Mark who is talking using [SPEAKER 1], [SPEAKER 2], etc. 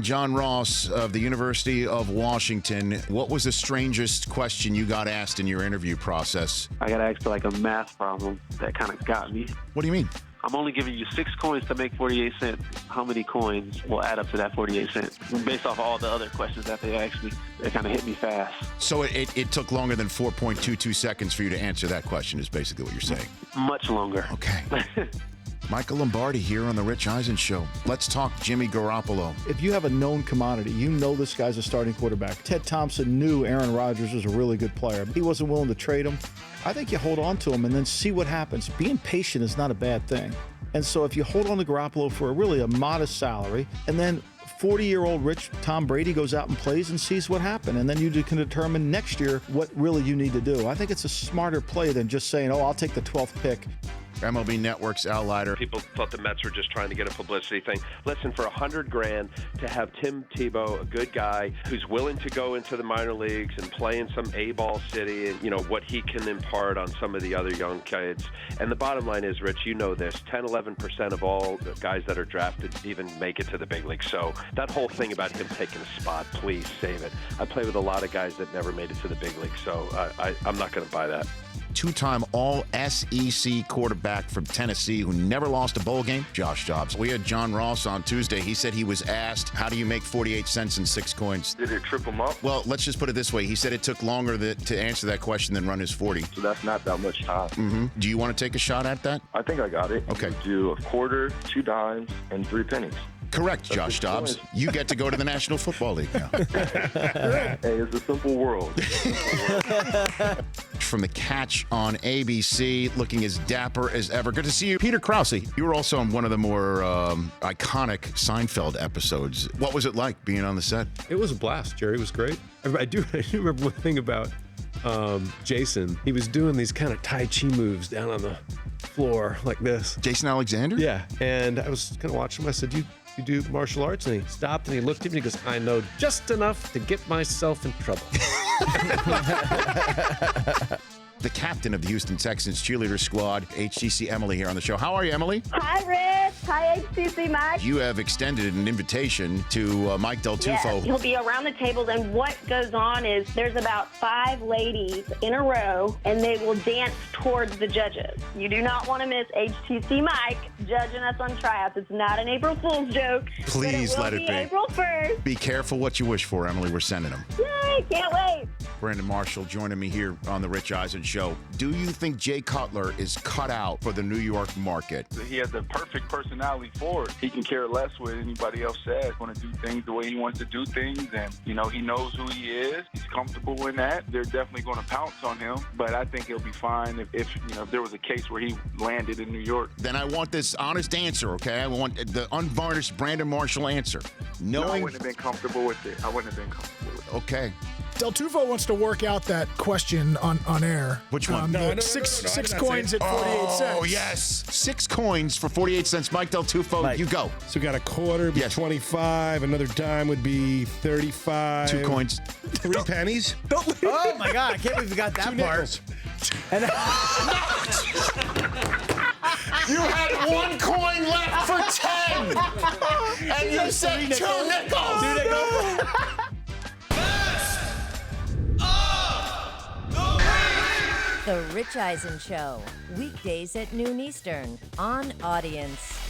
[SPEAKER 1] John Ross of the University of Washington. What was the strangest question you got asked in your interview process?
[SPEAKER 2] I got asked like a math problem that kind of got me.
[SPEAKER 1] What do you mean?
[SPEAKER 2] I'm only giving you 6 coins to make 48 cents. How many coins will add up to that 48 cents? Based off all the other questions that they asked me, it kind of hit me fast.
[SPEAKER 1] So it took longer than 4.22 seconds for you to answer that question is basically what you're saying.
[SPEAKER 2] Much longer.
[SPEAKER 1] Okay. Michael Lombardi here on The Rich Eisen Show. Let's talk Jimmy Garoppolo.
[SPEAKER 3] If you have a known commodity, you know this guy's a starting quarterback. Ted Thompson knew Aaron Rodgers was a really good player. He wasn't willing to trade him. I think you hold on to him and then see what happens. Being patient is not a bad thing. And so if you hold on to Garoppolo for a modest salary, and then 40-year-old rich Tom Brady goes out and plays and sees what happened, and then you can determine next year what really you need to do. I think it's a smarter play than just saying, oh, I'll take the 12th pick.
[SPEAKER 1] MLB Network's Al Leiter.
[SPEAKER 4] People thought the Mets were just trying to get a publicity thing. Listen, for $100,000 to have Tim Tebow, a good guy who's willing to go into the minor leagues and play in some A-ball city, and what he can impart on some of the other young kids. And the bottom line is, Rich, you know this, 10-11% of all the guys that are drafted even make it to the big league. So that whole thing about him taking a spot, please save it. I play with a lot of guys that never made it to the big league, so I'm not going to buy that.
[SPEAKER 1] Two-time All-SEC quarterback from Tennessee who never lost a bowl game, Josh Dobbs. We had John Ross on Tuesday. He said he was asked, how do you make 48 cents and 6 coins?
[SPEAKER 5] Did it trip him up?
[SPEAKER 1] Well, let's just put it this way. He said it took longer to answer that question than run his 40.
[SPEAKER 5] So that's not that much time.
[SPEAKER 1] Mm-hmm. Do you want to take a shot at that?
[SPEAKER 5] I think I got it.
[SPEAKER 1] Okay.
[SPEAKER 5] Do a quarter, 2 dimes, and 3 pennies.
[SPEAKER 1] Correct, Josh Dobbs. You get to go to the National Football League now.
[SPEAKER 5] Hey, it's a simple world.
[SPEAKER 1] From The Catch on ABC, looking as dapper as ever. Good to see you. Peter Krause, you were also on one of the more iconic Seinfeld episodes. What was it like being on the set?
[SPEAKER 6] It was a blast, Jerry. It was great. I do remember one thing about Jason. He was doing these kind of Tai Chi moves down on the floor like this.
[SPEAKER 1] Jason Alexander?
[SPEAKER 6] Yeah. And I was kind of watching him. I said, you do martial arts? And he stopped and he looked at me and he goes, I know just enough to get myself in trouble.
[SPEAKER 1] The captain of the Houston Texans cheerleader squad, HTC Emily, here on the show. How are you, Emily?
[SPEAKER 7] Hi, Rich. Hi, HTC Mike.
[SPEAKER 1] You have extended an invitation to Mike Del Tufo.
[SPEAKER 7] Yes, he'll be around the tables, and what goes on is there's about 5 ladies in a row, and they will dance towards the judges. You do not want to miss HTC Mike judging us on tryouts. It's not an April Fool's joke.
[SPEAKER 1] Please let it be.
[SPEAKER 7] April 1st.
[SPEAKER 1] Be careful what you wish for, Emily. We're sending them.
[SPEAKER 7] Yay, can't wait.
[SPEAKER 1] Brandon Marshall joining me here on The Rich Eisen Show. Do you think Jay Cutler is cut out for the New York market?
[SPEAKER 8] He has the perfect personality for it. He can care less what anybody else says. He's going to do things the way he wants to do things, and, he knows who he is. He's comfortable in that. They're definitely going to pounce on him, but I think he'll be fine if there was a case where he landed in New York.
[SPEAKER 1] Then I want this honest answer, okay? I want the unvarnished Brandon Marshall answer.
[SPEAKER 8] No, I wouldn't have been comfortable with it.
[SPEAKER 1] Okay.
[SPEAKER 9] Del Tufo wants to work out that question on air.
[SPEAKER 1] Which one?
[SPEAKER 9] Six coins at 48 cents.
[SPEAKER 1] Oh, yes. 6 coins for 48 cents. Mike Del Tufo,
[SPEAKER 10] Mike.
[SPEAKER 1] you go.
[SPEAKER 10] So we got a quarter, be 25. Another dime would be 35.
[SPEAKER 1] 2 coins.
[SPEAKER 10] 3 pennies.
[SPEAKER 11] Oh, my God. I can't believe you got that
[SPEAKER 10] 2
[SPEAKER 11] part.
[SPEAKER 10] nickels.
[SPEAKER 11] And
[SPEAKER 1] You had 1 coin left for 10. And you said 2 nickels.
[SPEAKER 11] 2 nickels.
[SPEAKER 12] The Rich Eisen Show, weekdays at noon Eastern on Audience.